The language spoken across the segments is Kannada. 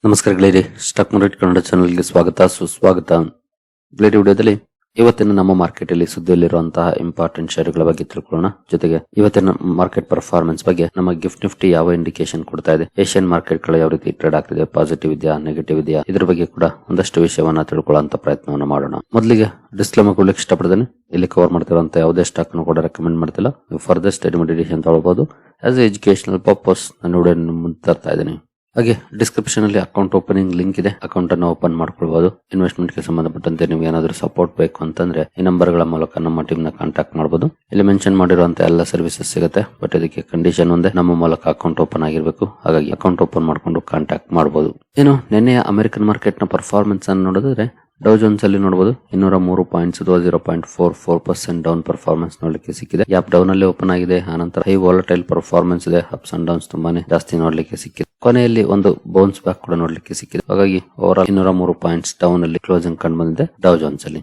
ನಮಸ್ಕಾರ ಗೆಳೆಯರಿ, ಸ್ಟಾಕ್ ಮಾರ್ಕೆಟ್ ಕನ್ನಡ ಚಾನೆಲ್ಗೆ ಸ್ವಾಗತ ಸುಸ್ವಾಗತ. ಗೆಳೆಯರಿ, ವಿಡಿಯೋದಲ್ಲಿ ಇವತ್ತಿನ ನಮ್ಮ ಮಾರ್ಕೆಟ್ ಅಲ್ಲಿ ಸುದ್ದಿಯಲ್ಲಿರುವಂತಹ ಇಂಪಾರ್ಟೆಂಟ್ ಷೇರುಗಳ ಬಗ್ಗೆ ತಿಳ್ಕೊಳ್ಳೋಣ. ಜೊತೆಗೆ ಇವತ್ತಿನ ಮಾರ್ಕೆಟ್ ಪರ್ಫಾರ್ಮೆನ್ಸ್ ಬಗ್ಗೆ ನಮ್ಮ ಗಿಫ್ಟ್ ನಿಫ್ಟಿ ಯಾವ ಇಂಡಿಕೇಶನ್ ಕೊಡ್ತಾ ಇದೆ, ಏಷ್ಯನ್ ಮಾರ್ಕೆಟ್ ಗಳು ಯಾವ ರೀತಿ ಟ್ರೇಡ್ ಆಗ್ತಿದೆ, ಪಾಸಿಟಿವ್ ಇದೆಯಾ ನೆಗೆಟಿವ್ ಇದೆಯಾ, ಇದ್ರ ಬಗ್ಗೆ ಕೂಡ ಒಂದಷ್ಟು ವಿಷಯವನ್ನ ತಿಳ್ಕೊಳ್ಳುವಂತ ಪ್ರಯತ್ನವನ್ನ ಮಾಡೋಣ. ಮೊದಲಿಗೆ ಡಿಸ್ಕ್ಲೇಮರ್ ಕೊಡ್ಲಿಕ್ಕೆ ಇಷ್ಟಪಡ್ತೇನೆ. ಇಲ್ಲಿ ಕವರ್ ಮಾಡ್ತಿರುವಂತ ಯಾವುದೇ ಸ್ಟಾಕ್ ಅನ್ನು ಕೂಡ ರೆಕಮೆಂಡ್ ಮಾಡ್ತಿಲ್ಲ. ಫರ್ದರ್ ಸ್ಟಡಿ ಮೆಡಿಟೇಷನ್ ತಗೊಳ್ಬಹುದು. ಆಸ್ ಎ ಎಜುಕೇಶನಲ್ ಪರ್ಪಸ್ ನಾನು ವಿಡಿಯೋ ಮುಂದೆ ತರ್ತಾ ಇದ್ದೀನಿ. ಹಾಗೆ ಡಿಸ್ಕ್ರಿಪ್ಷನ್ ಅಲ್ಲಿ ಅಕೌಂಟ್ ಓಪನಿಂಗ್ ಲಿಂಕ್ ಇದೆ, ಅಕೌಂಟ್ ಅನ್ನು ಓಪನ್ ಮಾಡ್ಕೊಳ್ಬಹುದು. ಇನ್ವೆಸ್ಟ್ಮೆಂಟ್ ಗೆ ಸಂಬಂಧಪಟ್ಟಂತೆ ನಿಮ್ಗೆ ಏನಾದರೂ ಸಪೋರ್ಟ್ ಬೇಕು ಅಂತಂದ್ರೆ ಈ ನಂಬರ್ ಗಳ ಮೂಲಕ ನಮ್ಮ ಟೀಮ್ ನ ಕಾಂಟ್ಯಾಕ್ಟ್ ಮಾಡಬಹುದು. ಇಲ್ಲಿ ಮೆನ್ಷನ್ ಮಾಡಿರುವಂತ ಎಲ್ಲ ಸರ್ವಿಸಸ್ ಸಿಗುತ್ತೆ. ಬಟ್ ಇದಕ್ಕೆ ಕಂಡೀಷನ್ ಒಂದೇ, ನಮ್ಮ ಮೂಲಕ ಅಕೌಂಟ್ ಓಪನ್ ಆಗಿರಬೇಕು. ಹಾಗಾಗಿ ಅಕೌಂಟ್ ಓಪನ್ ಮಾಡ್ಕೊಂಡು ಕಾಂಟ್ಯಾಕ್ಟ್ ಮಾಡಬಹುದು. ಏನು ನಿನ್ನೆ ಅಮೆರಿಕನ್ ಮಾರ್ಕೆಟ್ ನ ಪರ್ಫಾರ್ಮೆನ್ಸ್ ಅನ್ನು ನೋಡಿದ್ರೆ ಡೌ ಜೋನ್ಸ್ ಅಲ್ಲಿ ನೋಡಬಹುದು 203 ಪಾಯಿಂಟ್ಸ್ 0.44% ಡೌನ್ ಪರ್ಫಾರ್ಮೆನ್ಸ್ ನೋಡ್ಲಿಕ್ಕೆ ಸಿಕ್ಕಿದೆ. ಗ್ಯಾಪ್ ಡೌನ್ ಅಲ್ಲಿ ಓಪನ್ ಆಗಿದೆ. ಆನಂತರ ಹೈ ವಾಲಟೈಲ್ ಪರ್ಫಾರ್ಮೆನ್ಸ್ ಇದೆ. ಅಪ್ಸ್ ಅಂಡ್ ಡೌನ್ಸ್ ತುಂಬಾನೇ ಜಾಸ್ತಿ ನೋಡ್ಲಿಕ್ಕೆ ಸಿಕ್ಕಿದೆ. ಕೊನೆಯಲ್ಲಿ ಒಂದು ಬೌನ್ಸ್ ಬ್ಯಾಕ್ ಕೂಡ ನೋಡ್ಲಿಕ್ಕೆ ಸಿಕ್ಕಿದೆ. ಹಾಗಾಗಿ ಓವರ್ 203 ಪಾಯಿಂಟ್ಸ್ ಡೌನ್ ಅಲ್ಲಿ ಕ್ಲೋಸಿಂಗ್ ಕಂಡು ಬಂದಿದೆ ಡೌ ಜೋನ್ಸ್ ಅಲ್ಲಿ.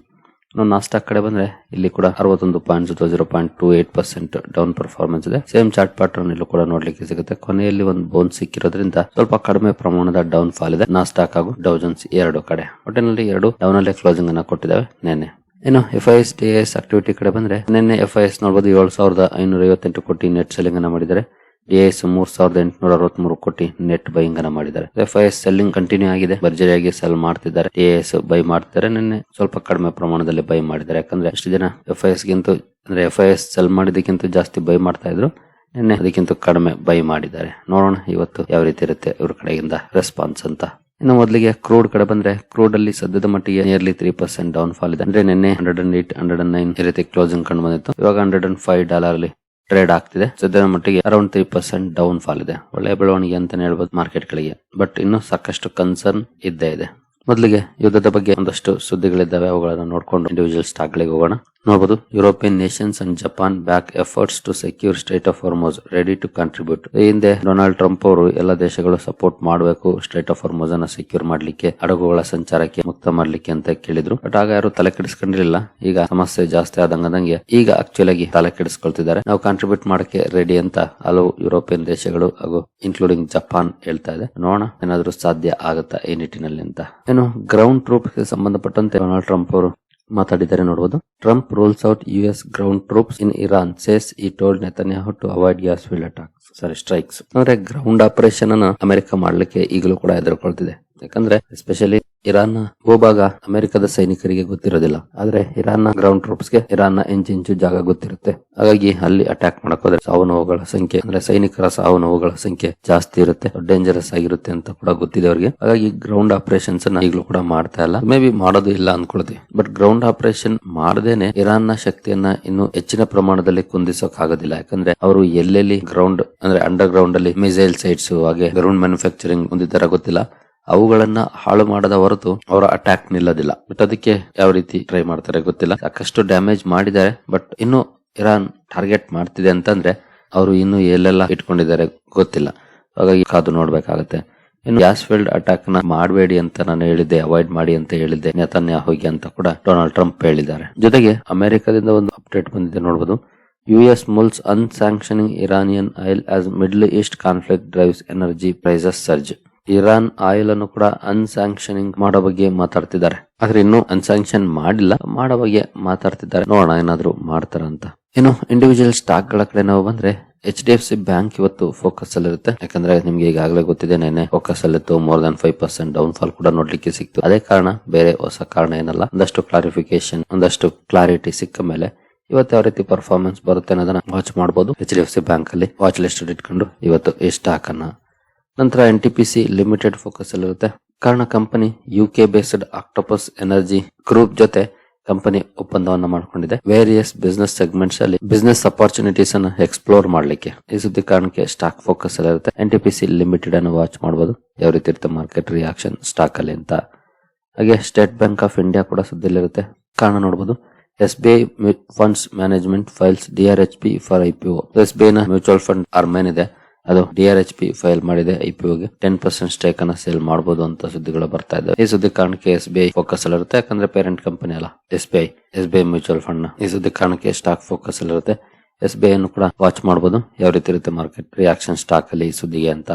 ನಾಸ್ಟಾಕ್ ಕಡೆ ಬಂದ್ರೆ ಇಲ್ಲಿ ಕೂಡ 61 ಪಾಯಿಂಟ್ಸ್ 0.28% ಡೌನ್ ಪರ್ಫಾರ್ಮೆನ್ಸ್ ಇದೆ. ಸೇಮ್ ಚಾರ್ಟ್ ಪ್ಯಾಟರ್ನ್ ಇಲ್ಲೂ ಕೂಡ ನೋಡ್ಲಿಕ್ಕೆ ಸಿಗುತ್ತೆ. ಕೊನೆಯಲ್ಲಿ ಒಂದು ಬೌನ್ಸ್ ಸಿಕ್ಕಿರೋದ್ರಿಂದ ಸ್ವಲ್ಪ ಕಡಿಮೆ ಪ್ರಮಾಣದ ಡೌನ್ ಫಾಲ್ ಇದೆ ನಾಸ್ಟಾಕ್ ಹಾಗೂ ಡೌ ಜೋನ್ಸ್ ಎರಡು ಕಡೆ. ಒಟ್ಟಿನಲ್ಲಿ ಎರಡು ಡೌನ್ ಅಲ್ಲೇ ಕ್ಲೋಸಿಂಗ್ ಅನ್ನ ಕೊಟ್ಟಿದ್ದಾವೆ ನಿನ್ನೆ. ಇನ್ನು ಎಫ್ಐಎಸ್ ಡಿಎಸ್ ಆಕ್ಟಿವಿಟಿ ಕಡೆ ಬಂದ್ರೆ ನಿನ್ನೆ ಎಫ್ಐಎಸ್ ನೋಡಬಹುದು 7,558 ಕೋಟಿ ನೆಟ್ ಸೆಲ್ಲಿಂಗ್ ಅನ್ನ ಮಾಡಿದ್ದಾರೆ. ಡಿಎಸ್ 3,863 ಕೋಟಿ ನೆಟ್ ಬೈಯಿಂಗ್ ಅನ್ನ ಮಾಡಿದ್ದಾರೆ. ಎಫ್ಐಎಸ್ ಸೆಲ್ಲಿಂಗ್ ಕಂಟಿನ್ಯೂ ಆಗಿದೆ, ಭರ್ಜರಿಯಾಗಿ ಸೆಲ್ ಮಾಡ್ತಿದ್ದಾರೆ. ಡಿಎಸ್ ಬೈ ಮಾಡ್ತಿದ್ದಾರೆ. ನಿನ್ನೆ ಸ್ವಲ್ಪ ಕಡಿಮೆ ಪ್ರಮಾಣದಲ್ಲಿ ಬೈ ಮಾಡಿದ್ದಾರೆ. ಯಾಕಂದ್ರೆ ಅಷ್ಟು ಜನ ಎಫ್ಐಎಸ್ ಗಿಂತ ಅಂದ್ರೆ ಎಫ್ಐಎಸ್ ಸೆಲ್ ಮಾಡಿದಕ್ಕಿಂತ ಜಾಸ್ತಿ ಬೈ ಮಾಡ್ತಾ ಇದ್ರು. ನಿನ್ನೆ ಅದಕ್ಕಿಂತ ಕಡಿಮೆ ಬೈ ಮಾಡಿದ್ದಾರೆ. ನೋಡೋಣ ಇವತ್ತು ಯಾವ ರೀತಿ ಇರುತ್ತೆ ಇವ್ರ ಕಡೆಯಿಂದ ರೆಸ್ಪಾನ್ಸ್ ಅಂತ. ಇನ್ನು ಮೊದಲಿಗೆ ಕ್ರೂಡ್ ಕಡೆ ಬಂದ್ರೆ ಕ್ರೂಡ್ ಅಲ್ಲಿ ಸದ್ಯದ ಮಟ್ಟಿಗೆ ನಿಯರ್ಲಿ 3% ಡೌನ್ ಫಾಲ್ ಇದೆ. ಅಂದ್ರೆ ನಿನ್ನೆ 108, 109 ಈ ರೀತಿ ಕ್ಲೋಸಿಂಗ್ ಕಂಡು ಬಂದಿತ್ತು. ಇವಾಗ $105 ಅಲ್ಲಿ ಟ್ರೇಡ್ ಆಗ್ತಿದೆ. ಸದ್ಯದ ಮಟ್ಟಿಗೆ ಅರೌಂಡ್ 3% ಡೌನ್ ಫಾಲ್ ಇದೆ. ಒಳ್ಳೆಯ ಬೆಳವಣಿಗೆ ಅಂತಾನೆ ಹೇಳ್ಬೋದು ಮಾರ್ಕೆಟ್ ಗಳಿಗೆ. ಬಟ್ ಇನ್ನು ಸಾಕಷ್ಟು ಕನ್ಸರ್ನ್ ಇದ್ದೇ ಇದೆ. ಮೊದಲಿಗೆ ಯುದ್ಧದ ಬಗ್ಗೆ ಒಂದಷ್ಟು ಸುದ್ದಿಗಳಿದ್ದಾವೆ, ಅವುಗಳನ್ನು ನೋಡ್ಕೊಂಡು ಇಂಡಿವಿಜುವಲ್ ಸ್ಟಾಕ್ ಗಳಿಗೆ ಹೋಗೋಣ. ನೋಡಬಹುದು, European nations and Japan back efforts to secure strait of Hormuz ready to contribute. ಈ ಹಿಂದೆ ಡೊನಾಲ್ಡ್ ಟ್ರಂಪ್ ಅವರು ಎಲ್ಲ ದೇಶಗಳು ಸಪೋರ್ಟ್ ಮಾಡಬೇಕು ಸ್ಟ್ರೈಟ್ ಆಫ್ ಹಾರ್ಮುಜ್ ಅನ್ನ ಸೆಕ್ಯೂರ್ ಮಾಡ್ಲಿಕ್ಕೆ, ಹಡಗುಗಳ ಸಂಚಾರಕ್ಕೆ ಮುಕ್ತ ಮಾಡ್ಲಿಕ್ಕೆ ಅಂತ ಕೇಳಿದ್ರು. ಬಟ್ ಆಗ ಯಾರು ತಲೆ ಕೆಡಿಸ್ಕೊಂಡಿರಲಿಲ್ಲ. ಈಗ ಸಮಸ್ಯೆ ಜಾಸ್ತಿ ಆದಂಗೆ ಈಗ ಆಕ್ಚುಲ್ ಆಗಿ ತಲೆ ಕೆಡಿಸ್ಕೊಳ್ತಿದ್ದಾರೆ. ನಾವು ಕಾಂಟ್ರಿಬ್ಯೂಟ್ ಮಾಡಕ್ಕೆ ರೆಡಿ ಅಂತ ಹಲವು ಯುರೋಪಿಯನ್ ದೇಶಗಳು ಹಾಗೂ ಇನ್ಕ್ಲೂಡಿಂಗ್ ಜಪಾನ್ ಹೇಳ್ತಾ ಇದೆ. ನೋಡೋಣ ಏನಾದ್ರೂ ಸಾಧ್ಯ ಆಗುತ್ತಾ ಈ ನಿಟ್ಟಿನಲ್ಲಿ ಅಂತ. ಏನು ಗ್ರೌಂಡ್ ಟ್ರೂಪ್ಸ್ ಗೆ ಸಂಬಂಧಪಟ್ಟಂತೆ ಡೊನಾಲ್ಡ್ ಟ್ರಂಪ್ ಅವರು ಮಾತಾಡಿದ್ದಾರೆ. ನೋಡಬಹುದು, Trump rules out US ground troops in Iran, says he told Netanyahu to avoid gas field attacks strikes. ಅಂದ್ರೆ ಗ್ರೌಂಡ್ ಆಪರೇಷನ್ ಅನ್ನ ಅಮೆರಿಕ ಮಾಡ್ಲಿಕ್ಕೆ ಈಗಲೂ ಕೂಡ ಎದುರುಕೊಳ್ತಿದೆ. ಯಾಕಂದ್ರೆ ಎಸ್ಪೆಷಲಿ ಇರಾನ್ ಭೂಭಾಗ ಅಮೆರಿಕದ ಸೈನಿಕರಿಗೆ ಗೊತ್ತಿರೋದಿಲ್ಲ. ಆದ್ರೆ ಇರಾನ್ ನ ಗ್ರೌಂಡ್ ಟ್ರೂಪ್ಸ್ ಗೆ ಇರಾನ್ ನ ಇಂಚು ಜಾಗ ಗೊತ್ತಿರುತ್ತೆ. ಹಾಗಾಗಿ ಅಲ್ಲಿ ಅಟ್ಯಾಕ್ ಮಾಡಕ್ ಹೋದ್ರೆ ಸಾವು ನೋವುಗಳ ಸಂಖ್ಯೆ ಅಂದ್ರೆ ಸೈನಿಕರ ಸಾವು ನೋವುಗಳ ಸಂಖ್ಯೆ ಜಾಸ್ತಿ ಇರುತ್ತೆ, ಡೇಂಜರಸ್ ಆಗಿರುತ್ತೆ ಅಂತ ಕೂಡ ಗೊತ್ತಿದೆ ಅವರಿಗೆ. ಹಾಗಾಗಿ ಗ್ರೌಂಡ್ ಆಪರೇಷನ್ಸ್ ಅನ್ನ ಈಗಲೂ ಕೂಡ ಮಾಡ್ತಾ ಇಲ್ಲ. ಮೇ ಬಿ ಮಾಡೋದು ಇಲ್ಲ ಅನ್ಕೊಳ್ತೀವಿ. ಬಟ್ ಗ್ರೌಂಡ್ ಆಪರೇಷನ್ ಮಾಡದೇನೆ ಇರಾನ್ ನ ಶಕ್ತಿಯನ್ನ ಇನ್ನು ಹೆಚ್ಚಿನ ಪ್ರಮಾಣದಲ್ಲಿ ಕುಂದಿಸೋಕ್ ಆಗೋದಿಲ್ಲ. ಯಾಕಂದ್ರೆ ಅವರು ಎಲ್ಲೆಲ್ಲಿ ಗ್ರೌಂಡ್ ಅಂದ್ರೆ ಅಂಡರ್ ಗ್ರೌಂಡ್ ಅಲ್ಲಿ ಮಿಸೈಲ್ ಸೈಟ್ಸ್ ಹಾಗೆ ಗ್ರೌಂಡ್ ಮ್ಯಾನುಫ್ಯಾಕ್ಚರಿಂಗ್ ಹೊಂದಿದ್ದಾರ ಗೊತ್ತಿಲ್ಲ. ಅವುಗಳನ್ನ ಹಾಳು ಮಾಡದ ಹೊರತು ಅವರ ಅಟ್ಯಾಕ್ ನಿಲ್ಲೋದಿಲ್ಲ. ಬಟ್ ಅದಕ್ಕೆ ಯಾವ ರೀತಿ ಟ್ರೈ ಮಾಡ್ತಾರೆ ಗೊತ್ತಿಲ್ಲ. ಸಾಕಷ್ಟು ಡ್ಯಾಮೇಜ್ ಮಾಡಿದ್ದಾರೆ. ಬಟ್ ಇನ್ನು ಇರಾನ್ ಟಾರ್ಗೆಟ್ ಮಾಡ್ತಿದೆ ಅಂತಂದ್ರೆ ಅವರು ಇನ್ನು ಎಲ್ಲೆಲ್ಲ ಇಟ್ಕೊಂಡಿದ್ದಾರೆ ಗೊತ್ತಿಲ್ಲ. ಹಾಗಾಗಿ ಕಾದು ನೋಡ್ಬೇಕಾಗತ್ತೆ. ಇನ್ನು ಗ್ಯಾಸ್ ಫೀಲ್ಡ್ ಅಟ್ಯಾಕ್ ನ ಮಾಡಬೇಡಿ ಅಂತ ನಾನು ಹೇಳಿದ್ದೆ, ಅವಾಯ್ಡ್ ಮಾಡಿ ಅಂತ ಹೇಳಿದ್ದೆ ನೆತನ್ಯಾಹುಗೆ ಅಂತ ಕೂಡ ಡೊನಾಲ್ಡ್ ಟ್ರಂಪ್ ಹೇಳಿದ್ದಾರೆ. ಜೊತೆಗೆ ಅಮೆರಿಕದಿಂದ ಒಂದು ಅಪ್ಡೇಟ್ ಬಂದಿದೆ. ನೋಡಬಹುದು, US mulls unsanctioning Iranian oil as Middle East conflict drives energy prices surge. Iran oil ಅನ್ನು ಕೂಡ ಅನ್ಸ್ಯಾಂಕ್ಷನಿಂಗ್ ಮಾಡೋ ಬಗ್ಗೆ ಮಾತಾಡ್ತಿದ್ದಾರೆ. ಆದ್ರೆ ಇನ್ನು ಅನ್ಸ್ಯಾಂಕ್ಷನ್ ಮಾಡಿಲ್ಲ, ಮಾಡೋ ಬಗ್ಗೆ ಮಾತಾಡ್ತಿದ್ದಾರೆ. ನೋಡೋಣ ಏನಾದ್ರು ಮಾಡ್ತಾರ ಅಂತ. ಇನ್ನು ಇಂಡಿವಿಜುವಲ್ ಸ್ಟಾಕ್ ಗಳ ಕಡೆ ನಾವು ಬಂದ್ರೆ HDFC ಬ್ಯಾಂಕ್ ಇವತ್ತು ಫೋಕಸ್ ಅಲ್ಲಿ ಇರುತ್ತೆ. ಯಾಕಂದ್ರೆ ನಿಮ್ಗೆ ಈಗಾಗಲೇ ಗೊತ್ತಿದೆ, ನೆನೆ ಫೋಕಸ್ ಅಲ್ಲಿತ್ತು. ಮೋರ್ ದನ್ 5% ಡೌನ್ ಫಾಲ್ ಕೂಡ ನೋಡ್ಲಿಕ್ಕೆ ಸಿಕ್ತು. ಅದೇ ಕಾರಣ, ಬೇರೆ ಹೊಸ ಕಾರಣ ಏನಲ್ಲ. ಒಂದಷ್ಟು ಕ್ಲಾರಿಫಿಕೇಶನ್, ಒಂದಷ್ಟು ಕ್ಲಾರಿಟಿ ಸಿಕ್ಕ ಮೇಲೆ ಇವತ್ತು ಯಾವ ರೀತಿ ಪರ್ಫಾರ್ಮೆನ್ಸ್ ಬರುತ್ತೆ ಅನ್ನೋದನ್ನ ವಾಚ್ ಮಾಡಬಹುದು. HDFC ಬ್ಯಾಂಕ್ ಅಲ್ಲಿ ವಾಚ್ ಲಿಸ್ಟ್ ಇಟ್ಕೊಂಡು ಇವತ್ತು ಈ ಸ್ಟಾಕ್ ಅನ್ನ. ನಂತರ NTPC ಲಿಮಿಟೆಡ್ ಫೋಕಸ್ ಅಲ್ಲಿರುತ್ತೆ. ಕಾರಣ company UK based Octopus Energy Group ಜೊತೆ ಕಂಪನಿ ಒಪ್ಪಂದವನ್ನ ಮಾಡ್ಕೊಂಡಿದೆ. ವೇರಿಯಸ್ ಬಿಸ್ನೆಸ್ ಸೆಗ್ಮೆಂಟ್ಸ್ ಅಲ್ಲಿ ಬಿಸ್ನೆಸ್ ಅಪಾರ್ಚುನಿಟೀಸ್ ಅನ್ನು ಎಕ್ಸ್ಪ್ಲೋರ್ ಮಾಡ್ಲಿಕ್ಕೆ. ಈ ಸುದ್ದಿ ಕಾರಣಕ್ಕೆ ಸ್ಟಾಕ್ ಫೋಕಸ್ ಅಲ್ಲಿರುತ್ತೆ. NTPC ಲಿಮಿಟೆಡ್ ಅನ್ನು ವಾಚ್ ಮಾಡಬಹುದು ಯಾವ ರೀತಿ ಇರುತ್ತೆ ಮಾರ್ಕೆಟ್ ರಿಯಾಕ್ಷನ್ ಸ್ಟಾಕ್ ಅಲ್ಲಿ ಅಂತ. ಹಾಗೆ ಸ್ಟೇಟ್ ಬ್ಯಾಂಕ್ ಆಫ್ ಇಂಡಿಯಾ ಕೂಡ ಸುದ್ದಿಯಲ್ಲಿರುತ್ತೆ. ಕಾರಣ ನೋಡಬಹುದು, SBI funds management files DRHP for IPO. SBI ನ ಮ್ಯೂಚುವಲ್ ಫಂಡ್ ಅರ್ಮೇನ್ ಇದೆ, ಅದು DRHP ಫೈಲ್ ಮಾಡಿದೆ. IPOಗೆ 10% ಸ್ಟೇಕ್ ಅನ್ನ ಸೇಲ್ ಮಾಡಬಹುದು ಅಂತ ಸುದ್ದಿಗಳು ಬರ್ತಾ ಇದ್ದಾವೆ. ಈ ಸುದ್ದಿ ಕಾರಣಕ್ಕೆ SBI ಫೋಕಸ್ ಅಲ್ಲಿರುತ್ತೆ. ಯಾಕಂದ್ರೆ ಪೇರೆಂಟ್ ಕಂಪನಿ ಅಲ್ಲ SBI ಮ್ಯೂಚುವಲ್ ಫಂಡ್ ನ. ಈ ಸುದ್ದಿ ಕಾರಣಕ್ಕೆ ಸ್ಟಾಕ್ ಫೋಕಸ್ ಅಲ್ಲಿರುತ್ತೆ. SBI ಅನ್ನು ಕೂಡ ವಾಚ್ ಮಾಡಬಹುದು ಯಾವ ರೀತಿ ಇರುತ್ತೆ ಮಾರ್ಕೆಟ್ ರಿಯಾಕ್ಷನ್ ಸ್ಟಾಕ್ ಅಲ್ಲಿ ಈ ಸುದ್ದಿಗೆ ಅಂತ.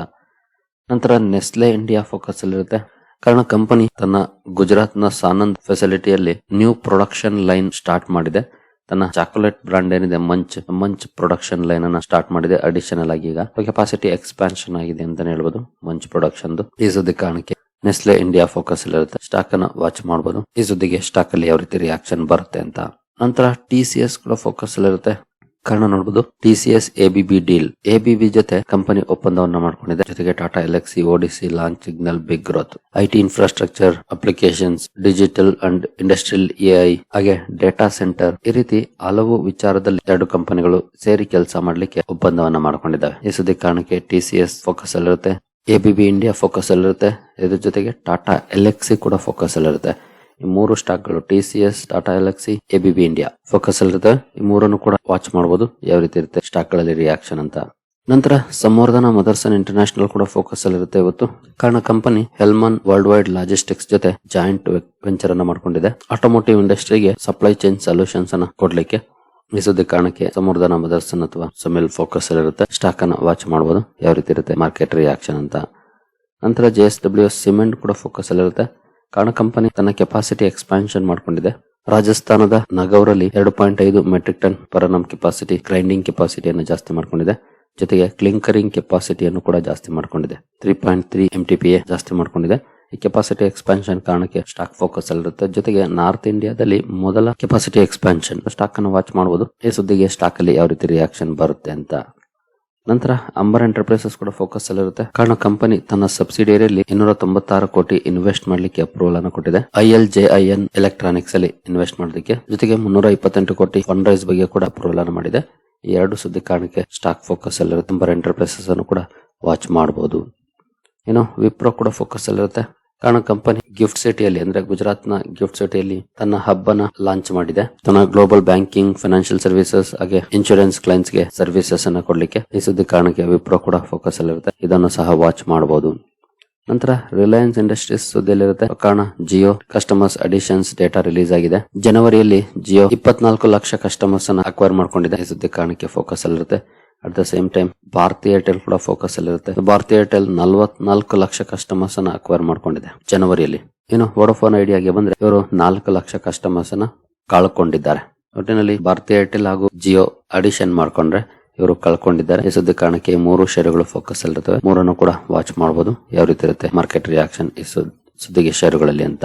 ನಂತರ ನೆಸ್ಲೆ ಇಂಡಿಯಾ ಫೋಕಸ್ ಅಲ್ಲಿರುತ್ತೆ. ಕಾರಣ ಕಂಪನಿ ತನ್ನ ಗುಜರಾತ್ನ ಸಾನಂದ್ ಫೆಸಿಲಿಟಿಯಲ್ಲಿ ನ್ಯೂ ಪ್ರೊಡಕ್ಷನ್ ಲೈನ್ ಸ್ಟಾರ್ಟ್ ಮಾಡಿದೆ. ತನ್ನ ಚಾಕೊಲೇಟ್ ಬ್ರಾಂಡ್ ಏನಿದೆ ಮಂಚ್ ಪ್ರೊಡಕ್ಷನ್ ಲೈನ್ ಅನ್ನ ಸ್ಟಾರ್ಟ್ ಮಾಡಿದೆ. ಅಡಿಷನಲ್ ಆಗಿ ಈಗ ಕೆಪಾಸಿಟಿ ಎಕ್ಸ್ಪಾನ್ಷನ್ ಆಗಿದೆ ಅಂತಾನೆ ಹೇಳ್ಬೋದು ಮಂಚ್ ಪ್ರೊಡಕ್ಷನ್. ಈ ಸುದ್ದಿ ಕಾರಣಕ್ಕೆ ನೆಸ್ಲೆ ಇಂಡಿಯಾ ಫೋಕಸ್ ಅಲ್ಲಿರುತ್ತೆ. ಸ್ಟಾಕ್ ಅನ್ನ ವಾಚ್ ಮಾಡಬಹುದು. ಈ ಸುದ್ದಿಗೆ ಸ್ಟಾಕ್ ಅಲ್ಲಿ ಯಾವ ರೀತಿ ರಿಯಾಕ್ಷನ್ ಬರುತ್ತೆ ಅಂತ. ನಂತರ ಟಿಸಿಎಸ್ ಕೂಡ ಫೋಕಸ್ ಅಲ್ಲಿರುತ್ತೆ. ಕಾರಣ ನೋಡಬಹುದು, ಟಿಸಿಎಸ್ ಎಬಿಬಿ ಡೀಲ್. ಎಬಿಬಿ ಜೊತೆ ಕಂಪನಿ ಒಪ್ಪಂದವನ್ನ ಮಾಡ್ಕೊಂಡಿದೆ. ಜೊತೆಗೆ Tata Elxsi ODC launch signal big growth, IT infrastructure applications, digital and industrial AI ಹಾಗೆ ಡೇಟಾ ಸೆಂಟರ್, ಈ ರೀತಿ ಹಲವು ವಿಚಾರದಲ್ಲಿ ಎರಡು ಕಂಪನಿಗಳು ಸೇರಿ ಕೆಲಸ ಮಾಡ್ಲಿಕ್ಕೆ ಒಪ್ಪಂದವನ್ನ ಮಾಡ್ಕೊಂಡಿದ್ದಾವೆ. ಈ ಸುದ್ದಿ ಕಾರಣಕ್ಕೆ ಟಿಸಿಎಸ್ ಫೋಕಸ್ ಅಲ್ಲಿರುತ್ತೆ. ಎಬಿಬಿ ಇಂಡಿಯಾ ಫೋಕಸ್ ಅಲ್ಲಿರುತ್ತೆ. ಇದ್ರ ಜೊತೆಗೆ ಟಾಟಾ ಎಲೆಕ್ಸಿ ಕೂಡ ಫೋಕಸ್ ಅಲ್ಲಿರುತ್ತೆ. ಈ ಮೂರು ಸ್ಟಾಕ್ ಗಳು TCS, Tata Elxsi, ABB India focus ಅಲ್ಲಿರುತ್ತೆ. ಈ ಮೂರನ್ನು ಕೂಡ ವಾಚ್ ಮಾಡಬಹುದು ಯಾವ ರೀತಿ ಇರುತ್ತೆ ಸ್ಟಾಕ್ ಗಳಲ್ಲಿ ರಿಯಾಕ್ಷನ್ ಅಂತ. ನಂತರ ಸಂವರ್ಧನ ಮದರ್ಸನ್ ಇಂಟರ್ನ್ಯಾಷನಲ್ ಕೂಡ ಫೋಕಸ್ ಅಲ್ಲಿರುತ್ತೆ ಇವತ್ತು. ಕಾರಣ company Hellmann world wide logistics ಜೊತೆ ಜಾಯಿಂಟ್ ವೆಂಚರ್ ಅನ್ನ ಮಾಡ್ಕೊಂಡಿದೆ. ಆಟೋಮೋಟಿವ್ ಇಂಡಸ್ಟ್ರಿಗೆ ಸಪ್ಲೈ ಚೈನ್ ಸೊಲ್ಯೂಷನ್ಸ್ ಅನ್ನ ಕೊಡ್ಲಿಕ್ಕೆ. ಈ ಸುದ್ದಿ ಕಾರಣಕ್ಕೆ ಸಂವರ್ಧನ ಮದರ್ಸನ್ ಅಥವಾ ಸಮಿಲ್ ಫೋಕಸ್ ಅಲ್ಲಿರುತ್ತೆ. ಸ್ಟಾಕ್ ಅನ್ನ ವಾಚ್ ಮಾಡಬಹುದು ಯಾವ ರೀತಿ ಇರುತ್ತೆ ಮಾರ್ಕೆಟ್ ರಿಯಾಕ್ಷನ್ ಅಂತ. ನಂತರ JSW ಸಿಮೆಂಟ್ ಕೂಡ ಫೋಕಸ್ ಅಲ್ಲಿರುತ್ತೆ. ಕಾರಣ ಕಂಪನಿ ತನ್ನ ಕೆಪಾಸಿಟಿ ಎಕ್ಸ್ಪಾನ್ಷನ್ ಮಾಡ್ಕೊಂಡಿದೆ. ರಾಜಸ್ಥಾನದ ನಗೌರಲ್ಲಿ 2.5 metric ton per capacity grinding ಕೆಪಾಸಿಟಿಯನ್ನು ಜಾಸ್ತಿ ಮಾಡ್ಕೊಂಡಿದೆ. ಜೊತೆಗೆ ಕ್ಲಿಂಕರಿಂಗ್ ಕೆಪಾಸಿಟಿಯನ್ನು ಕೂಡ ಜಾಸ್ತಿ ಮಾಡ್ಕೊಂಡಿದೆ. 3.3 MTPA ಜಾಸ್ತಿ ಮಾಡ್ಕೊಂಡಿದೆ. ಈ ಕೆಪಾಸಿಟಿ ಎಕ್ಸ್ಪಾನ್ಷನ್ ಕಾರಣಕ್ಕೆ ಸ್ಟಾಕ್ ಫೋಕಸ್ ಅಲ್ಲಿರುತ್ತೆ. ಜೊತೆಗೆ ನಾರ್ತ್ ಇಂಡಿಯಾದಲ್ಲಿ ಮೊದಲ ಕೆಪಾಸಿಟಿ ಎಕ್ಸ್ಪಾನ್ಷನ್ ಸ್ಟಾಕ್ ಅನ್ನು ವಾಚ್ ಮಾಡಬಹುದು. ಈ ಸುದ್ದಿಗೆ ಸ್ಟಾಕ್ ಅಲ್ಲಿ ಯಾವ ರೀತಿ ರಿಯಾಕ್ಷನ್ ಬರುತ್ತೆ ಅಂತ. ನಂತರ ಅಂಬರ್ ಎಂಟರ್ಪ್ರೈಸಸ್ ಕೂಡ ಫೋಕಸ್ ಅಲ್ಲಿರುತ್ತೆ. ಕಾರಣ ಕಂಪನಿ ತನ್ನ ಸಬ್ಸಿಡಿಯರಿಯಲ್ಲಿ 296 ಕೋಟಿ ಇನ್ವೆಸ್ಟ್ ಮಾಡ್ಲಿಕ್ಕೆ ಅಪ್ರೂವಲ್ ಅನ್ನು ಕೊಟ್ಟಿದೆ. ILJIN ಎಲೆಕ್ಟ್ರಾನಿಕ್ಸ್ ಅಲ್ಲಿ ಇನ್ವೆಸ್ಟ್ ಮಾಡೋದಕ್ಕೆ. ಜೊತೆಗೆ 328 ಕೋಟಿ ಫಂಡ್ ರೈಸ್ ಬಗ್ಗೆ ಕೂಡ ಅಪ್ರೂವಲ್ ಅನ್ನು ಮಾಡಿದೆ. ಈ ಎರಡು ಸುದ್ದಿ ಕಾರಣಕ್ಕೆ ಸ್ಟಾಕ್ ಫೋಕಸ್ ಅಲ್ಲಿರುತ್ತೆ. ಅಂಬರ್ ಎಂಟರ್ಪ್ರೈಸಸ್ ಅನ್ನು ಕೂಡ ವಾಚ್ ಮಾಡಬಹುದು. ವಿಪ್ರೋ ಕೂಡ ಫೋಕಸ್ ಅಲ್ಲಿರುತ್ತೆ. ಕಾರಣ ಕಂಪನಿ ಗಿಫ್ಟ್ ಸಿಟಿಯಲ್ಲಿ ಅಂದ್ರೆ ಗುಜರಾತ್ ನ ಗಿಫ್ಟ್ ಸಿಟಿಯಲ್ಲಿ ತನ್ನ ಹಬ್ ಅನ್ನ ಲಾಂಚ್ ಮಾಡಿದೆ. ತನ್ನ ಗ್ಲೋಬಲ್ ಬ್ಯಾಂಕಿಂಗ್, ಫೈನಾನ್ಷಿಯಲ್ ಸರ್ವಿಸಸ್ ಹಾಗೆ ಇನ್ಶೂರೆನ್ಸ್ ಕ್ಲೈಂಟ್ಸ್ ಗೆ ಸರ್ವಿಸಸ್ ಅನ್ನ ಕೊಡ್ಲಿಕ್ಕೆ. ಈ ಸುದ್ದಿ ಕಾರಣಕ್ಕೆ ವಿಪ್ರೋ ಕೂಡ ಫೋಕಸ್ ಅಲ್ಲಿರುತ್ತೆ. ಇದನ್ನು ಸಹ ವಾಚ್ ಮಾಡಬಹುದು. ನಂತರ ರಿಲಯನ್ಸ್ ಇಂಡಸ್ಟ್ರೀಸ್ ಸುದ್ದಿಯಲ್ಲಿರುತ್ತೆ. ಕಾರಣ Jio customers additions data release ಆಗಿದೆ. ಜನವರಿಯಲ್ಲಿ ಜಿಯೋ 24 ಲಕ್ಷ ಕಸ್ಟಮರ್ಸ್ ಅನ್ನ ಅಕ್ವೈರ್ ಮಾಡ್ಕೊಂಡಿದೆ. ಈ ಸುದ್ದಿ ಕಾರಣಕ್ಕೆ ಫೋಕಸ್ ಅಲ್ಲಿರುತ್ತೆ. At the same time Bharti Airtel ಕೂಡ ಫೋಕಸ್ ಅಲ್ಲಿರುತ್ತೆ. ಭಾರತಿ ಏರ್ಟೆಲ್ 44 ಲಕ್ಷ ಕಸ್ಟಮರ್ಸ್ ಅನ್ನ ಅಕ್ವೈರ್ ಮಾಡ್ಕೊಂಡಿದೆ ಜನವರಿಯಲ್ಲಿ. ವೋಡಾಫೋನ್ ಐಡಿಯಾಗೆ ಬಂದ್ರೆ ಇವರು 4 ಲಕ್ಷ ಕಸ್ಟಮರ್ಸ್ ಅನ್ನ ಕಳ್ಕೊಂಡಿದ್ದಾರೆ. ಒಟ್ಟಿನಲ್ಲಿ ಭಾರತಿ ಏರ್ಟೆಲ್ ಹಾಗೂ ಜಿಯೋ ಅಡಿಷನ್ ಮಾಡ್ಕೊಂಡ್ರೆ ಇವರು ಕಳ್ಕೊಂಡಿದ್ದಾರೆ. ಈ ಸುದ್ದಿ ಕಾರಣಕ್ಕೆ ಈ ಮೂರು ಷೇರುಗಳು ಫೋಕಸ್ ಅಲ್ಲಿರುತ್ತವೆ. ಮೂರನ್ನು ಕೂಡ ವಾಚ್ ಮಾಡಬಹುದು ಯಾವ ರೀತಿ ಇರುತ್ತೆ ಮಾರ್ಕೆಟ್ ರಿಯಾಕ್ಷನ್ ಈ ಸುದ್ದಿಗೆ ಷೇರುಗಳಲ್ಲಿ ಅಂತ.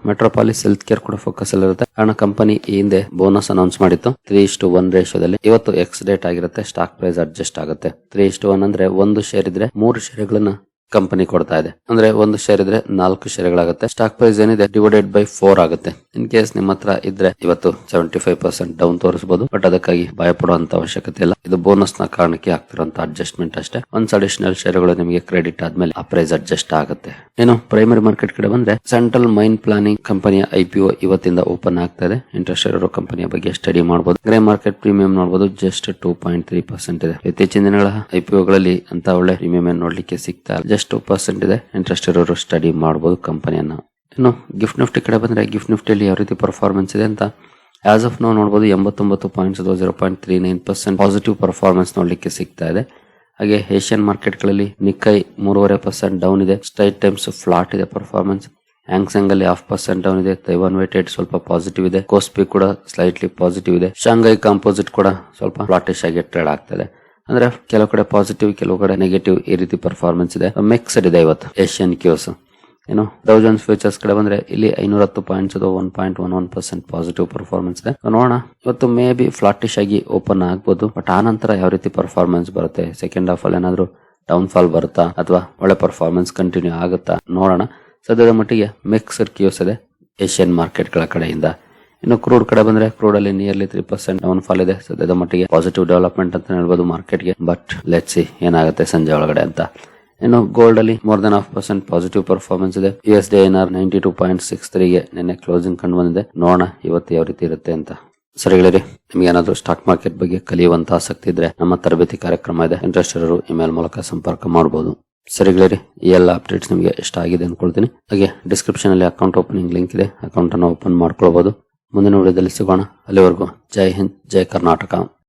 ಮೆಟ್ರೋಪಾಲಿಸ್ ಹೆಲ್ತ್ ಕೇರ್ ಕೂಡ ಫೋಕಸ್ ಅಲ್ಲಿರುತ್ತೆ. ಕಾರಣ ಕಂಪನಿ ಈ ಹಿಂದೆ ಬೋನಸ್ ಅನೌನ್ಸ್ ಮಾಡಿತ್ತು 3:1 ರೇಷಿಯೋದಲ್ಲಿ. ಇವತ್ತು ಎಕ್ಸ್ ಡೇಟ್ ಆಗಿರುತ್ತೆ. ಸ್ಟಾಕ್ ಪ್ರೈಸ್ ಅಡ್ಜಸ್ಟ್ ಆಗುತ್ತೆ. 3:1 ಅಂದ್ರೆ 1 ಶೇರ್ ಇದ್ರೆ 3 ಶೇರುಗಳನ್ನ ಕಂಪನಿ ಕೊಡ್ತಾ ಇದೆ. ಅಂದ್ರೆ 1 ಶೇರ್ ಇದ್ರೆ 4 ಶೇರುಗಳಾಗುತ್ತೆ. ಸ್ಟಾಕ್ ಪ್ರೈಸ್ ಏನಿದೆ ಡಿವೈಡೆಡ್ ಬೈ 4 ಆಗುತ್ತೆ. ಇನ್ ಕೇಸ್ ನಿಮ್ಮ ಹತ್ರ ಇದ್ರೆ ಇವತ್ತು 75% ಡೌನ್ ತೋರಿಸಬಹುದು. ಬಟ್ ಅದಕ್ಕಾಗಿ ಭಯ ಪಡುವಂತ ಅವಶ್ಯಕತೆ ಇಲ್ಲ. ಇದು ಬೋನಸ್ ನ ಕಾರಣಕ್ಕೆ ಆಗ್ತಿರುವಂತ ಅಡ್ಜಸ್ಟ್ಮೆಂಟ್ ಅಷ್ಟೇ. ಒನ್ಸ್ ಅಡಿಷನಲ್ ಶೇರುಗಳು ನಿಮಗೆ ಕ್ರೆಡಿಟ್ ಆದ್ಮೇಲೆ ಆ ಪ್ರೈಸ್ ಅಡ್ಜಸ್ಟ್ ಆಗುತ್ತೆ. ಪ್ರೈಮರಿ ಮಾರ್ಕೆಟ್ ಕಡೆ ಬಂದ್ರೆ ಸೆಂಟ್ರಲ್ ಮೈನ್ ಪ್ಲಾನಿಂಗ್ ಕಂಪನಿಯ IPO ಇವತ್ತಿಂದ ಓಪನ್ ಆಗ್ತಾ ಇದೆ. ಇಂಟ್ರೆಸ್ಟ್ ಇರೋ ಕಂಪನಿಯ ಬಗ್ಗೆ ಸ್ಟಡಿ ಮಾಡಬಹುದು. ಗ್ರೇ ಮಾರ್ಕೆಟ್ ಪ್ರೀಮಿಯಂ ನೋಡಬಹುದು, ಜಸ್ಟ್ 2.3% ಇದೆ. ಇತ್ತೀಚಿನ ದಿನಗಳ IPOಗಳಲ್ಲಿ ಅಂತ ಒಳ್ಳೆ ಪ್ರೀಮಿಯಂ ನೋಡ್ಲಿಕ್ಕೆ ಸಿಗ್ತಾ ಇಲ್ಲ. ಜಸ್ಟ್ 2% ಇದೆ. ಇಂಟ್ರೆಸ್ಟ್ ಇರೋರು ಸ್ಟಡಿ ಮಾಡಬಹುದು ಕಂಪನಿಯನ್ನ. ಗಿಫ್ಟ್ ನಿಫ್ಟಿ ಕಡೆ ಬಂದ್ರೆ ಗಿಫ್ಟ್ ನಿಫ್ಟಿಯಲ್ಲಿ ಯಾವ ರೀತಿ ಪರ್ಫಾರ್ಮೆನ್ಸ್ ಇದೆ ಅಂತ ಆಸ್ ಆಫ್ ನಾವು ನೋಡಬಹುದು. 89 ಪಾಯಿಂಟ್ಸ್ 0.39% ಪಾಸಿಟಿವ್ ಪರ್ಫಾರ್ಮೆನ್ಸ್ ನೋಡ್ಲಿಕ್ಕೆ ಸಿಗ್ತಾ ಇದೆ. ಹಾಗೆ ಏಷ್ಯನ್ ಮಾರ್ಕೆಟ್ ಗಳಲ್ಲಿ ನಿಕ್ಕೈ 3.5% ಡೌನ್ ಇದೆ. ಸ್ಟ್ರೈಟ್ ಟೈಮ್ಸ್ ಫ್ಲಾಟ್ ಇದೆ ಪರ್ಫಾರ್ಮೆನ್ಸ್. ಹ್ಯಾಂಗ್ಸೆಂಗ್ ಅಲ್ಲಿ 0.5% ಡೌನ್ ಇದೆ. ತೈವಾನ್ ವೇಟೆಡ್ ಸ್ವಲ್ಪ ಪಾಸಿಟಿವ್ ಇದೆ. ಕೋಸ್ಪಿ ಕೂಡ ಸ್ಲೈಟ್ಲಿ ಪಾಸಿಟಿವ್ ಇದೆ. ಶಾಂಘೈ ಕಾಂಪೋಸಿಟ್ ಕೂಡ ಸ್ವಲ್ಪ ಫ್ಲಾಟಿಶ್ ಆಗಿ ಟ್ರೇಡ್ ಆಗ್ತದೆ. ಅಂದ್ರೆ ಕೆಲವು ಕಡೆ ಪಾಸಿಟಿವ್, ಕೆಲವು ಕಡೆ ನೆಗೆಟಿವ್, ಈ ರೀತಿ ಪರ್ಫಾರ್ಮೆನ್ಸ್ ಇದೆ. ಮಿಕ್ಸ್ಡ್ ಇದೆ ಇವತ್ತು Asian cues. Dow Jones futures ಕಡೆ ಬಂದ್ರೆ ಇಲ್ಲಿ 510 ಪಾಯಿಂಟ್ಸ್ 1.11% ಪಾಸಿಟಿವ್ ಪರ್ಫಾರ್ಮೆನ್ಸ್ ಇದೆ. ನೋಡೋಣ, ಇವತ್ತು ಮೇ ಬಿ ಫ್ಲಾಟಿಶ್ ಆಗಿ ಓಪನ್ ಆಗ್ಬೋದು. ಬಟ್ ಆ ನಂತರ ಯಾವ ರೀತಿ ಪರ್ಫಾರ್ಮೆನ್ಸ್ ಬರುತ್ತೆ, ಸೆಕೆಂಡ್ ಹಾಫ್ ಅಲ್ಲಿ ಏನಾದ್ರು ಡೌನ್ ಫಾಲ್ ಬರುತ್ತಾ ಅಥವಾ ಒಳ್ಳೆ ಪರ್ಫಾರ್ಮೆನ್ಸ್ ಕಂಟಿನ್ಯೂ ಆಗುತ್ತಾ ನೋಡೋಣ. ಸದ್ಯದ ಮಟ್ಟಿಗೆ ಮಿಕ್ಸ್ಡ್ ಕ್ಯೂಸ್ ಇದೆ ಏಷ್ಯನ್ ಮಾರ್ಕೆಟ್ ಗಳ ಕಡೆಯಿಂದ. ಕ್ರೂಡ್ ಕಡೆ ಬಂದ್ರೆ ಕ್ರೂಡ್ ಅಲ್ಲಿ ನಿಯರ್ಲಿ 3% ಡೌನ್ ಫಾಲ್ ಇದೆ. ಸದ್ಯದ ಮಟ್ಟಿಗೆ ಪಾಸಿಟಿವ್ ಡೆವಲಪ್ಮೆಂಟ್ ಅಂತ ಹೇಳ್ಬೋದು ಮಾರ್ಕೆಟ್ಗೆ. ಬಟ್ ಲೆಟ್ಸ್ ಸಿ ಏನಾಗುತ್ತೆ ಸಂಜೆ ಒಳಗಡೆ ಅಂತ. ಗೋಲ್ಡ್ ಅಲ್ಲಿ ಮೋರ್ ದನ್ 0.5% ಪಾಸಿಟಿವ್ ಪರ್ಫಾರ್ಮೆನ್ಸ್ ಇದೆ. USD INR 92.63 ಗೆ ನಿನ್ನೆ ಕ್ಲೋಸಿಂಗ್ ಕಂಡು ಬಂದಿದೆ. ನೋಡೋಣ ಇವತ್ತು ಯಾವ ರೀತಿ ಇರುತ್ತೆ ಅಂತ. ಸರಿಗಳಿರಿ, ನಿಮ್ಗೆ ಏನಾದ್ರು ಸ್ಟಾಕ್ ಮಾರ್ಕೆಟ್ ಬಗ್ಗೆ ಕಲಿಯುವಂತ ಆಸಕ್ತಿ ಇದ್ರೆ ನಮ್ಮ ತರಬೇತಿ ಕಾರ್ಯಕ್ರಮ ಇದೆ. ಇಂಟ್ರೆಸ್ಟ್ ಇರೋರು ಇಮೇಲ್ ಮೂಲಕ ಸಂಪರ್ಕ ಮಾಡಬಹುದು. ಸರಿಗಳಿರಿ, ಈ ಎಲ್ಲ ಅಪ್ಡೇಟ್ಸ್ ನಿಮಗೆ ಇಷ್ಟ ಆಗಿದೆ ಅನ್ಕೊಳ್ತೀನಿ. ಹಾಗೆ ಡಿಸ್ಕ್ರಿಪ್ಷನ್ ಅಲ್ಲಿ ಅಕೌಂಟ್ ಓಪನಿಂಗ್ ಲಿಂಕ್ ಇದೆ. ಅಕೌಂಟ್ ಅನ್ನು ಓಪನ್ ಮಾಡ್ಕೊಳ್ಬಹುದು. ಮುಂದಿನ ವಿಡಿಯೋದಲ್ಲಿ ಸಿಗೋಣ. ಅಲ್ಲಿವರೆಗೂ ಜೈ ಹಿಂದ್, ಜೈ ಕರ್ನಾಟಕ.